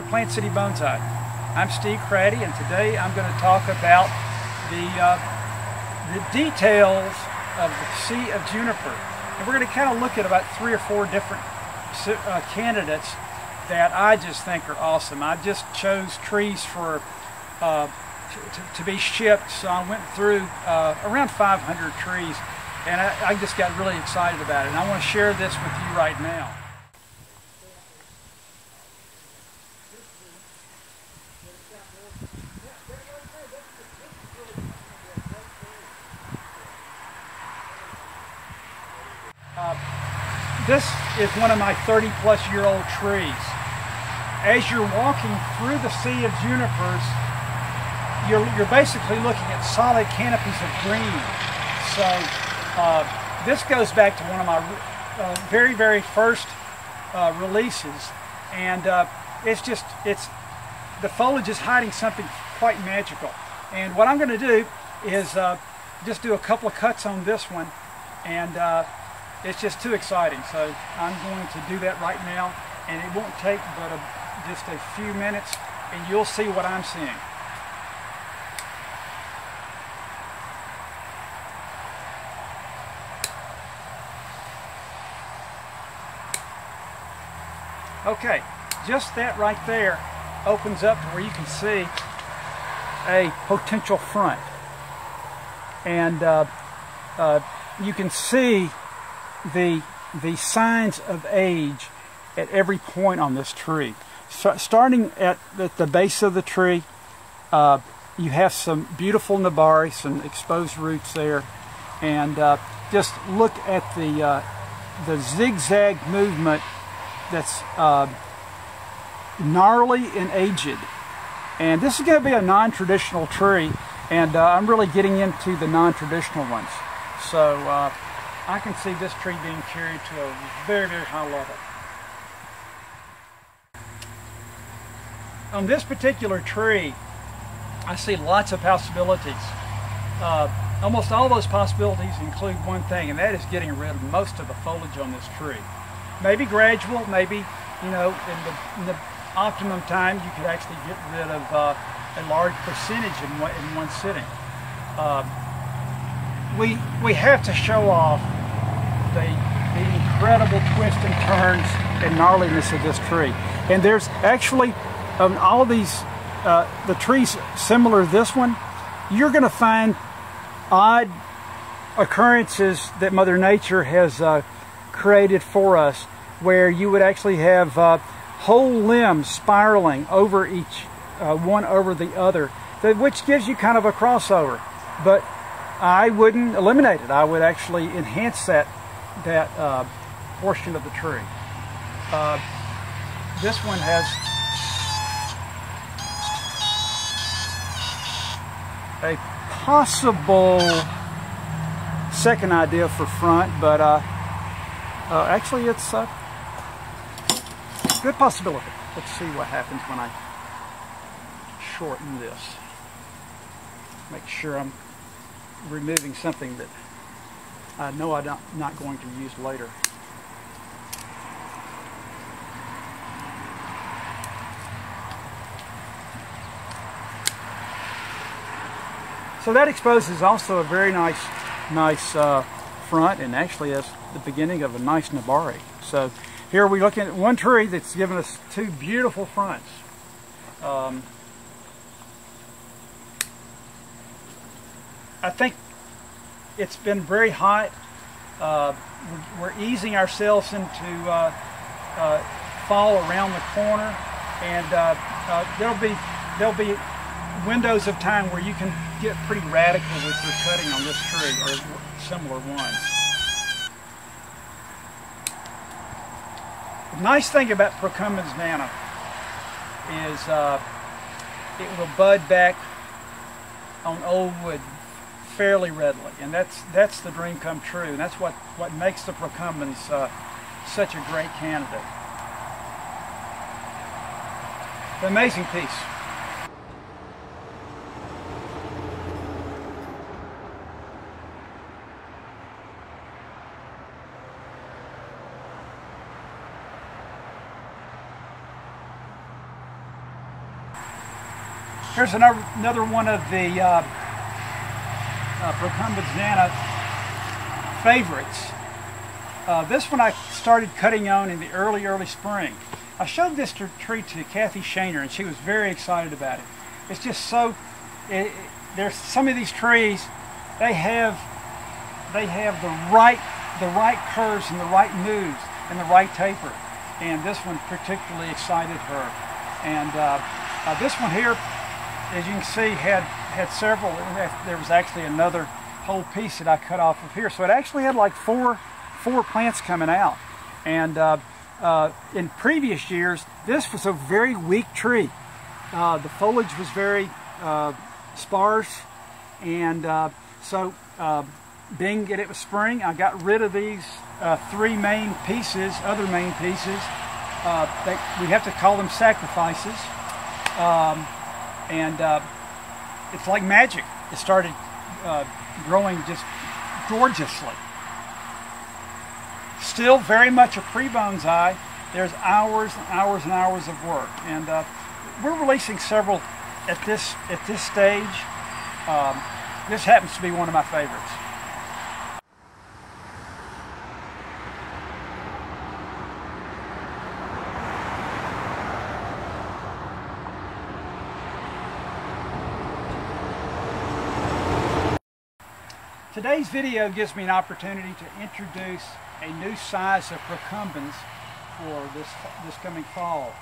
Plant City Bonsai. I'm Steve Craddy, and today I'm going to talk about the details of the Sea of Juniper. And we're going to kind of look at about 3 or 4 different candidates that I just think are awesome. I just chose trees for to be shipped, so I went through around 500 trees, and I just got really excited about it. And I want to share this with you right now. This is one of my 30-plus-year-old trees. As you're walking through the Sea of Junipers, you're basically looking at solid canopies of green. So this goes back to one of my very first releases, and the foliage is hiding something quite magical. And what I'm going to do is just do a couple of cuts on this one, and it's just too exciting. So I'm going to do that right now, and it won't take but just a few minutes, and you'll see what I'm seeing. Okay, just that right there opens up to where you can see a potential front, and you can see the signs of age at every point on this tree. So starting at the base of the tree, you have some beautiful nabari, some exposed roots there, and just look at the zigzag movement that's gnarly and aged. And this is going to be a non-traditional tree, and I'm really getting into the non-traditional ones. So I can see this tree being carried to a very high level. On this particular tree, I see lots of possibilities. Almost all those possibilities include one thing, and that is getting rid of most of the foliage on this tree. Maybe gradual, maybe, you know, in the optimum time, you could actually get rid of a large percentage in one sitting. We have to show off the incredible twists and turns and gnarliness of this tree. And there's actually, all of these, the trees similar to this one, you're going to find odd occurrences that Mother Nature has created for us, where you would actually have whole limbs spiraling over each one over the other, which gives you kind of a crossover. But I wouldn't eliminate it. I would actually enhance that portion of the tree. This one has a possible second idea for front, but actually it's a good possibility. Let's see what happens when I shorten this. Make sure I'm removing something that I know I'm not going to use later. So that exposes also a very nice front, and actually is the beginning of a nice nabari. So here we're looking at one tree that's given us 2 beautiful fronts. I think it's been very hot. We're easing ourselves into fall around the corner, and there'll be windows of time where you can get pretty radical with your cutting on this tree or similar ones. The nice thing about Procumbens nana is it will bud back on old wood fairly readily, and that's the dream come true, and that's what makes the Procumbens such a great candidate. An amazing piece. Here's another one of the Procumbens Nana favorites. This one I started cutting on in the early spring. I showed this tree to Kathy Shaner and she was very excited about it. It's just so, there's some of these trees, they have the right curves and the right moves and the right taper. And this one particularly excited her. And this one here, as you can see, had several. There was actually another whole piece that I cut off of here. So it actually had like four plants coming out. And in previous years, this was a very weak tree. The foliage was very sparse, and so being that it was spring, I got rid of these other main pieces. We have to call them sacrifices, and it's like magic. It started growing just gorgeously. Still very much a pre-bonsai. There's hours and hours and hours of work, and we're releasing several at this stage. This happens to be one of my favorites. Today's video gives me an opportunity to introduce a new size of Procumbens for this coming fall.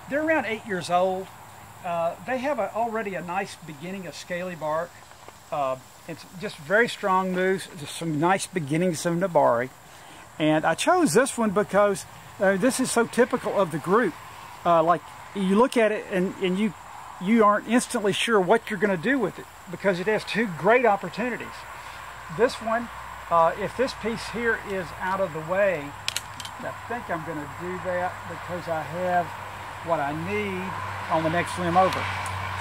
They're around 8 years old. They have already a nice beginning of scaly bark. It's just very strong moves, just some nice beginnings of nabari. And I chose this one because this is so typical of the group. Like you look at it and you aren't instantly sure what you're going to do with it because it has two great opportunities. This one, if this piece here is out of the way, I think I'm going to do that because I have what I need on the next limb over.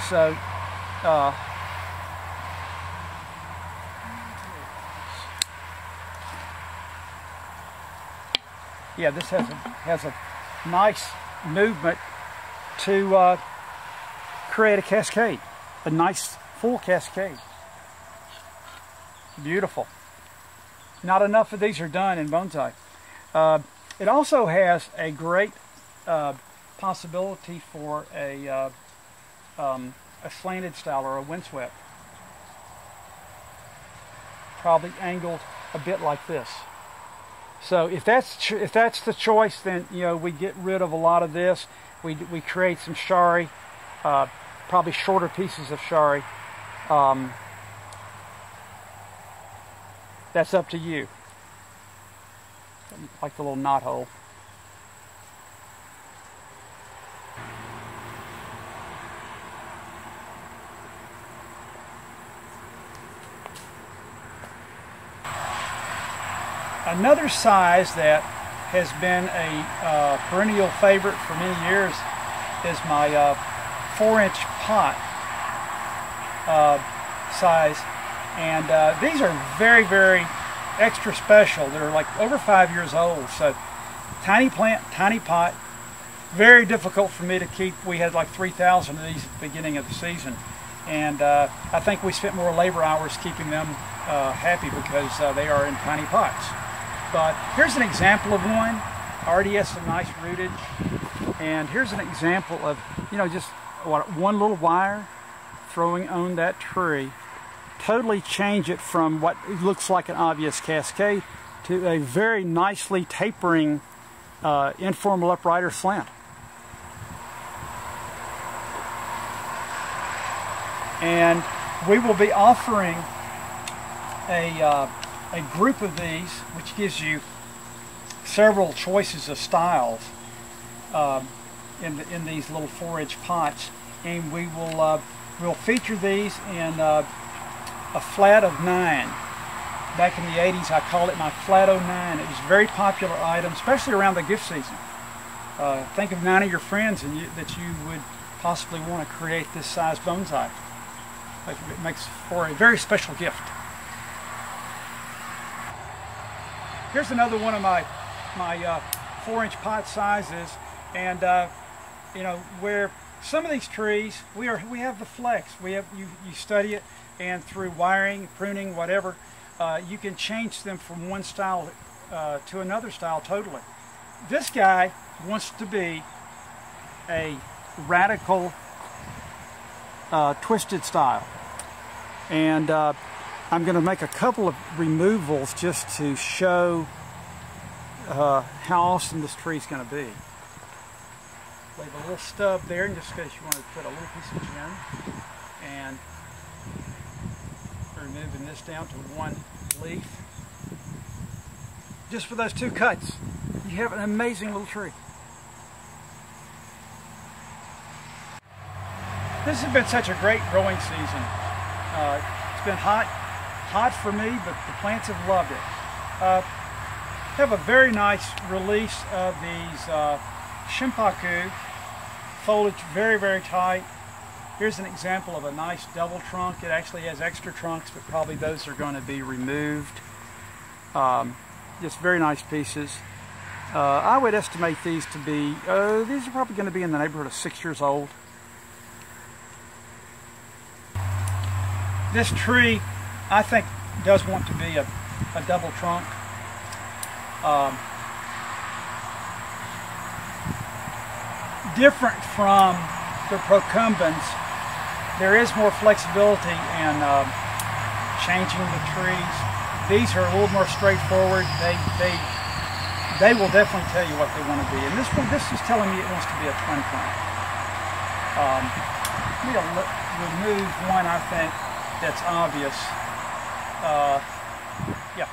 So, yeah, this has a nice movement to create a cascade, a nice full cascade. Beautiful. Not enough of these are done in bonsai. It also has a great possibility for a slanted style or a windswept. Probably angled a bit like this. So if that's the choice, then we get rid of a lot of this. We create some shari, probably shorter pieces of shari. That's up to you. Like the little knot hole. Another size that has been a perennial favorite for many years is my 4-inch pot size. And these are very, very extra special. They're like over 5 years old. So tiny plant, tiny pot. Very difficult for me to keep. We had like 3,000 of these at the beginning of the season. And I think we spent more labor hours keeping them happy because they are in tiny pots. But here's an example of one. Already has some nice rootage. And here's an example of, just one little wire throwing on that tree. Totally change it from what looks like an obvious cascade to a very nicely tapering informal upright or slant. And we will be offering a group of these, which gives you several choices of styles in these little 4-inch pots, and we will we'll feature these in a flat of 9. Back in the 80s, I called it my flat 09. It was a very popular item, especially around the gift season. Think of 9 of your friends and that you would possibly want to create this size bonsai. It makes for a very special gift. Here's another one of my 4-inch pot sizes, and where some of these trees, we have the flex. You study it, and through wiring, pruning, whatever, you can change them from one style to another style totally. This guy wants to be a radical twisted style, and I'm going to make a couple of removals just to show how awesome this tree is going to be. Leave a little stub there in just case you want to put a little piece of gin, and removing this down to one leaf. Just for those two cuts, you have an amazing little tree. This has been such a great growing season. It's been hot for me, but the plants have loved it. Have a very nice release of these Shimpaku. Foliage very, very tight. Here's an example of a nice double trunk. It actually has extra trunks, but probably those are going to be removed. Just very nice pieces. I would estimate these to be, these are probably going to be in the neighborhood of 6 years old. This tree, I think, does want to be a double trunk. Different from the Procumbens, there is more flexibility in changing the trees. These are a little more straightforward. They will definitely tell you what they want to be. And this is telling me it wants to be a twin trunk. Let me remove one, I think, that's obvious. Yeah.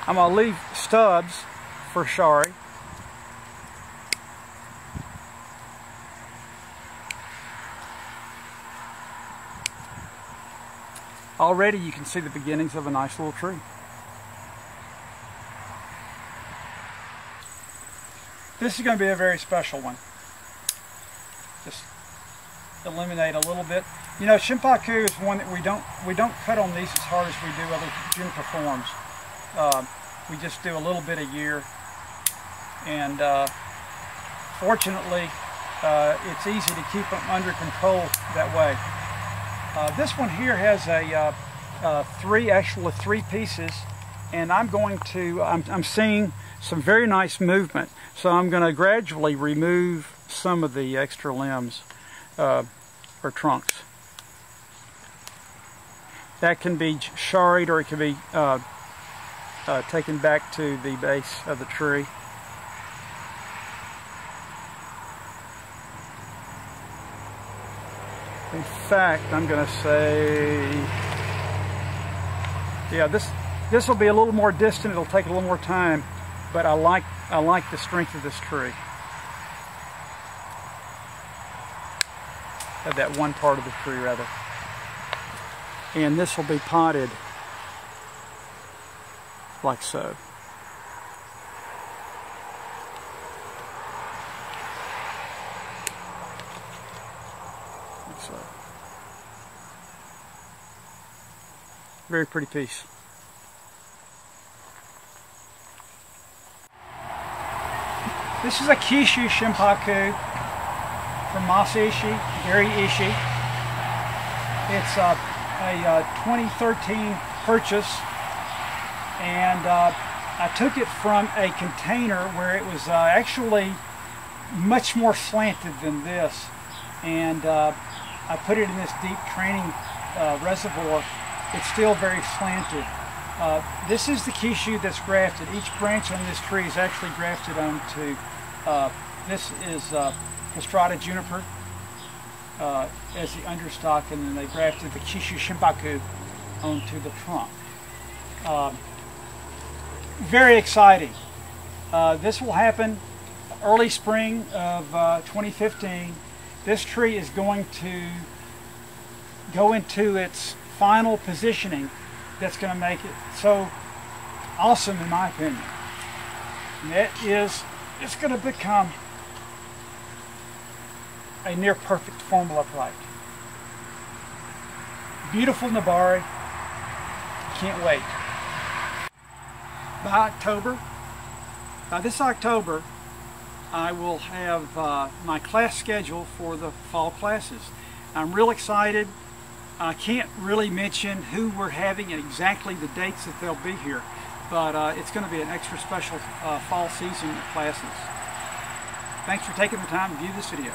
I'm going to leave stubs for Shari. Already you can see the beginnings of a nice little tree. This is going to be a very special one. Just eliminate a little bit. You know, Shimpaku is one that we don't cut on these as hard as we do other juniper forms. We just do a little bit a year, and fortunately it's easy to keep them under control that way. This one here has three pieces, and I'm seeing some very nice movement. So I'm going to gradually remove some of the extra limbs or trunks. That can be sharied, or it can be taken back to the base of the tree. In fact, I'm going to say, yeah, this will be a little more distant. It'll take a little more time, but I like the strength of this tree. Of that one part of the tree, rather. And this will be potted like so. So, very pretty piece. This is a Kishu Shimpaku from Masashi, Gary Ishii. It's a 2013 purchase, and I took it from a container where it was actually much more slanted than this, and I put it in this deep training reservoir. It's still very slanted. This is the Kishu that's grafted. Each branch on this tree is actually grafted onto, this is Castrata Juniper as the understock, and then they grafted the Kishu Shimpaku onto the trunk. Very exciting. This will happen early spring of 2015. This tree is going to go into its final positioning that's going to make it so awesome, in my opinion. And it's going to become a near perfect formal upright. Beautiful Nabari. Can't wait. By October, this October, I will have my class schedule for the fall classes. I'm real excited. I can't really mention who we're having and exactly the dates that they'll be here, but it's going to be an extra special fall season of classes. Thanks for taking the time to view this video.